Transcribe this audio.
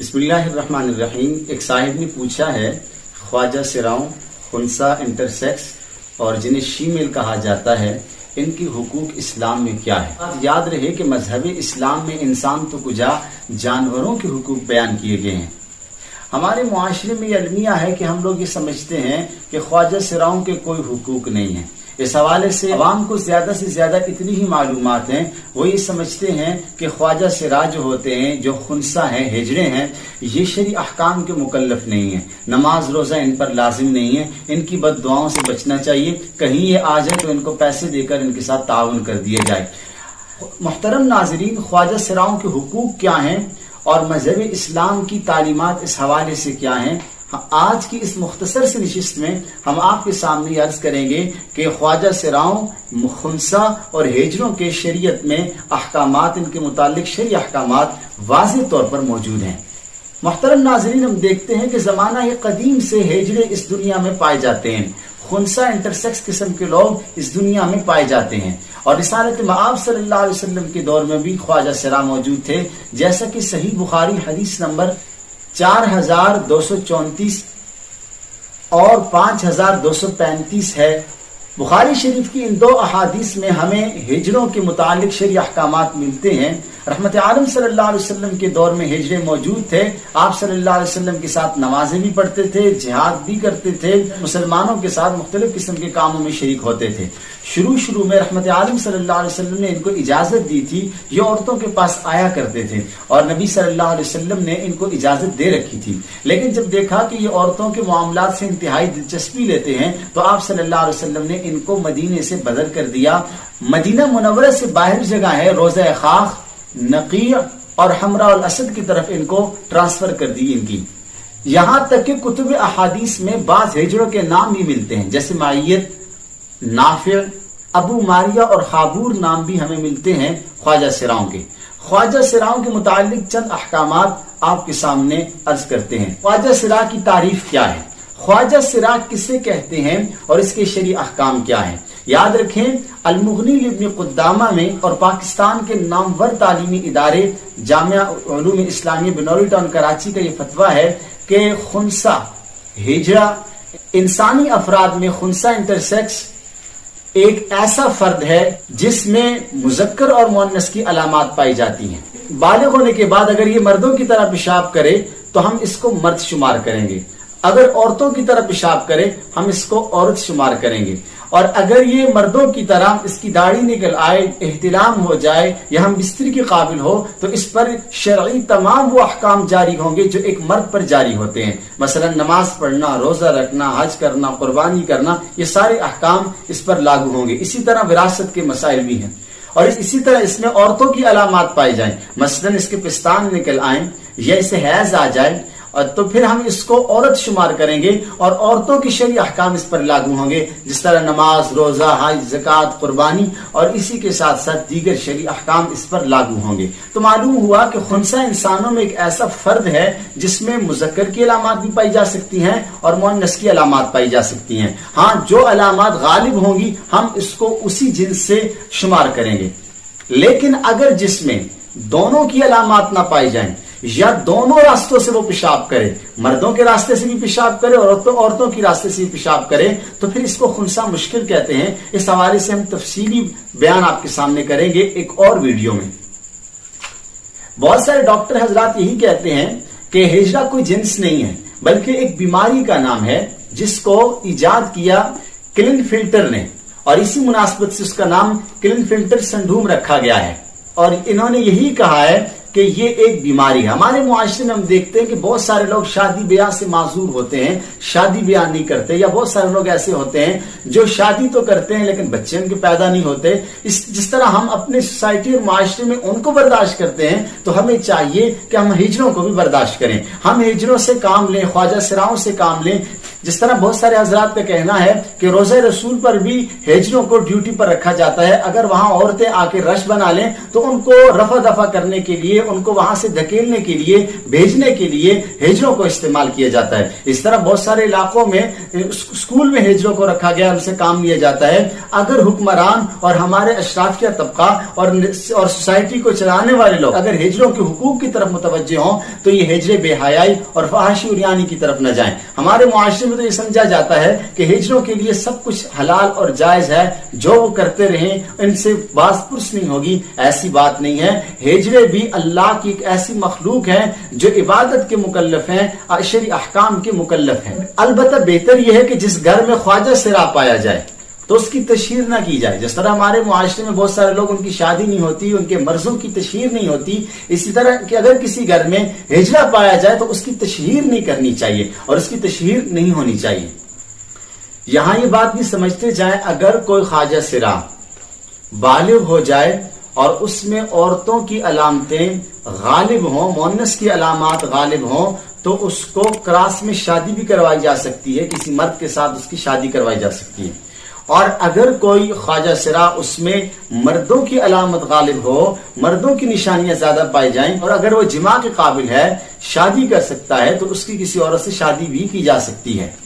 بسم اللہ الرحمن الرحیم. ایک صاحب نے پوچھا ہے خواجہ سراؤں خنسا انٹرسیکس اور جنہیں شیمیل کہا جاتا ہے ان کی حقوق اسلام میں کیا ہے؟ یاد رہے کہ مذہب اسلام میں انسان تو کجا جانوروں کے حقوق بیان کیے گئے ہیں. ہمارے معاشرے میں یہ المیہ ہے کہ ہم لوگ یہ سمجھتے ہیں کہ خواجہ سراؤں کے کوئی حقوق نہیں ہیں. اس حوالے سے عوام کو زیادہ سے زیادہ اتنی ہی معلومات ہیں. وہ یہ سمجھتے ہیں کہ خواجہ سرا جو ہوتے ہیں، جو خنسا ہیں، ہجڑے ہیں، یہ شرعی احکام کے مکلف نہیں ہیں. نماز روزہ ان پر لازم نہیں ہے. ان کی بد دعاؤں سے بچنا چاہیے. کہیں یہ آ جائے تو ان کو پیسے دے کر ان کے ساتھ تعاون کر دیا جائے. محترم ناظرین، خواجہ سراؤں کے حقوق کیا ہیں اور مذہب اسلام کی تعلیمات اس حوالے سے کیا ہیں، آج کی اس مختصر سی نشست میں ہم آپ کے سامنے عرض کریں گے کہ خواجہ سراؤں، خنسا اور ہجروں کے شریعت میں احکامات، ان کے متعلق شرعی احکامات واضح طور پر موجود ہیں. محترم ناظرین، ہم دیکھتے ہیں کہ زمانہ قدیم سے ہجڑے اس دنیا میں پائے جاتے ہیں. خنسا انٹرسیکس قسم کے لوگ اس دنیا میں پائے جاتے ہیں اور رسالت مآب صلی اللہ علیہ وسلم کے دور میں بھی خواجہ سرا موجود تھے، جیسا کہ صحیح بخاری حدیث نمبر 4234 اور 5235 ہے. بخاری شریف کی ان دو احادیث میں ہمیں ہجروں کے متعلق شرعی احکامات ملتے ہیں. رحمت عالم صلی اللہ علیہ وسلم کے دور میں ہجرے موجود تھے. آپ صلی اللہ علیہ وسلم کے ساتھ نمازیں بھی پڑھتے تھے، جہاد بھی کرتے تھے، مسلمانوں کے ساتھ مختلف قسم کے کاموں میں شریک ہوتے تھے. شروع میں رحمت عالم صلی اللہ علیہ وسلم نے ان کو اجازت دی تھی. یہ عورتوں کے پاس آیا کرتے تھے اور نبی صلی اللہ علیہ وسلم نے ان کو اجازت دے رکھی تھی. لیکن جب دیکھا کہ یہ عورتوں کے معاملات سے انتہائی دلچسپی لیتے ہیں تو آپ صلی اللہ علیہ وسلم نے ان کو مدینے سے بدل کر دیا. مدینہ منورہ سے باہر جگہ ہے روضہ خاخ، نقیع اور حمراء الاسد کی طرف ان کو ٹرانسفر کر دی ان کی. یہاں تک کہ کتب احادیث میں بعض ہجروں کے نام بھی ملتے ہیں، جیسے معیت، نافع، ابو ماریہ اور خابور نام بھی ہمیں ملتے ہیں خواجہ سراؤں کے. خواجہ سراؤں کے متعلق چند احکامات آپ کے سامنے عرض کرتے ہیں. خواجہ سرا کی تعریف کیا ہے؟ خواجہ سرا کسے کہتے ہیں اور اس کے شرعی احکام کیا ہیں؟ یاد رکھیں، المغنی ابن قدامہ میں اور پاکستان کے نامور تعلیمی ادارے جامعہ علوم اسلامیہ بنوری ٹاؤن کراچی کا یہ فتویٰ ہے کہ خنسا ہجرہ انسانی افراد میں خنسا انٹرسیکس ایک ایسا فرد ہے جس میں مذکر اور مؤنث کی علامات پائی جاتی ہیں. بالغ ہونے کے بعد اگر یہ مردوں کی طرح پیشاب کرے تو ہم اس کو مرد شمار کریں گے، اگر عورتوں کی طرح پیشاب کرے ہم اس کو عورت شمار کریں گے، اور اگر یہ مردوں کی طرح اس کی داڑھی نکل آئے، احتلام ہو جائے یا ہم بستر کے قابل ہو تو اس پر شرعی تمام وہ احکام جاری ہوں گے جو ایک مرد پر جاری ہوتے ہیں. مثلا نماز پڑھنا، روزہ رکھنا، حج کرنا، قربانی کرنا، یہ سارے احکام اس پر لاگو ہوں گے. اسی طرح وراثت کے مسائل بھی ہیں اور اسی طرح اس میں عورتوں کی علامات پائی جائیں، مثلا اس کے پستان نکل آئیں یا اسے حیض آ جائے، اور تو پھر ہم اس کو عورت شمار کریں گے اور عورتوں کی شرعی احکام اس پر لاگو ہوں گے، جس طرح نماز، روزہ، حج، زکوٰۃ، قربانی اور اسی کے ساتھ ساتھ دیگر شرعی احکام اس پر لاگو ہوں گے. تو معلوم ہوا کہ خنسا انسانوں میں ایک ایسا فرد ہے جس میں مذکر کی علامات بھی پائی جا سکتی ہیں اور مؤنث کی علامات پائی جا سکتی ہیں. ہاں، جو علامات غالب ہوں گی ہم اس کو اسی جنس سے شمار کریں گے. لیکن اگر جس میں دونوں کی علامات نہ پائی جائیں یا دونوں راستوں سے وہ پیشاب کرے، مردوں کے راستے سے بھی پیشاب کرے اور عورتوں کی راستے سے بھی پیشاب کرے، تو پھر اس کو خنسا مشکل کہتے ہیں. اس حوالے سے ہم تفصیلی بیان آپ کے سامنے کریں گے ایک اور ویڈیو میں. بہت سارے ڈاکٹر حضرات یہی کہتے ہیں کہ ہجرہ کوئی جنس نہیں ہے بلکہ ایک بیماری کا نام ہے جس کو ایجاد کیا کلن فلٹر نے، اور اسی مناسبت سے اس کا نام کلن فلٹر سنڈروم رکھا گیا ہے. اور انہوں نے یہی کہا ہے کہ یہ ایک بیماری ہے. ہمارے معاشرے میں ہم دیکھتے ہیں کہ بہت سارے لوگ شادی بیاہ سے معذور ہوتے ہیں، شادی بیاہ نہیں کرتے، یا بہت سارے لوگ ایسے ہوتے ہیں جو شادی تو کرتے ہیں لیکن بچے ان کے پیدا نہیں ہوتے. جس طرح ہم اپنے سوسائٹی اور معاشرے میں ان کو برداشت کرتے ہیں تو ہمیں چاہیے کہ ہم ہجروں کو بھی برداشت کریں. ہم ہجروں سے کام لیں، خواجہ سراؤں سے کام لیں. جس طرح بہت سارے حضرات کا کہنا ہے کہ روزہ رسول پر بھی ہجروں کو ڈیوٹی پر رکھا جاتا ہے، اگر وہاں عورتیں آ کے رش بنا لیں تو ان کو رفع دفع کرنے کے لیے، ان کو وہاں سے دھکیلنے کے لیے، بھیجنے کے لیے ہجروں کو استعمال کیا جاتا ہے۔ اس طرح بہت سارے علاقوں میں اسکول میں ہجروں کو رکھا گیا، ان سے کام لیا جاتا ہے۔ اگر حکمران اور ہمارے اشرافیہ طبقہ اور سوسائٹی کو چلانے والے لوگ اگر ہجروں کے حقوق کی طرف متوجہ ہوں تو یہ ہجرے بے حیائی اور فحاشی اور یعنی کی طرف نہ جائیں۔ ہمارے معاشرے میں تو یہ سمجھا جاتا ہے کہ ہجروں کے لیے سب کچھ حلال اور جائز ہے، جو وہ کرتے رہیں ان سے باز پرس نہیں ہوگی۔ ایسی بات نہیں ہے، ہجرے بھی اللہ کی ایک ایسی مخلوق ہے جو عبادت کے مکلف ہیں، شرعی احکام کے مکلف ہیں۔ البتہ بہتر یہ ہے کہ جس گھر میں خواجہ سرا پایا جائے تو اس کی تشہیر نہ کی جائے۔ جس طرح ہمارے معاشرے میں بہت سارے لوگ ان کی شادی نہیں ہوتی، ان کے مرضوں کی تشہیر نہیں ہوتی، اسی طرح کہ اگر کسی گھر میں ہجرہ پایا جائے تو اس کی تشہیر نہیں کرنی چاہیے اور اس کی تشہیر نہیں ہونی چاہیے۔ یہاں یہ بات بھی سمجھتے جائیں، اگر کوئی خواجہ سرا بالغ ہو جائے اور اس میں عورتوں کی علامتیں غالب ہوں، مؤنث کی علامات غالب ہوں، تو اس کو کراس میں شادی بھی کروائی جا سکتی ہے، کسی مرد کے ساتھ اس کی شادی کروائی جا سکتی ہے۔ اور اگر کوئی خواجہ سرا اس میں مردوں کی علامت غالب ہو، مردوں کی نشانیاں زیادہ پائی جائیں اور اگر وہ جماع کے قابل ہے، شادی کر سکتا ہے، تو اس کی کسی عورت سے شادی بھی کی جا سکتی ہے۔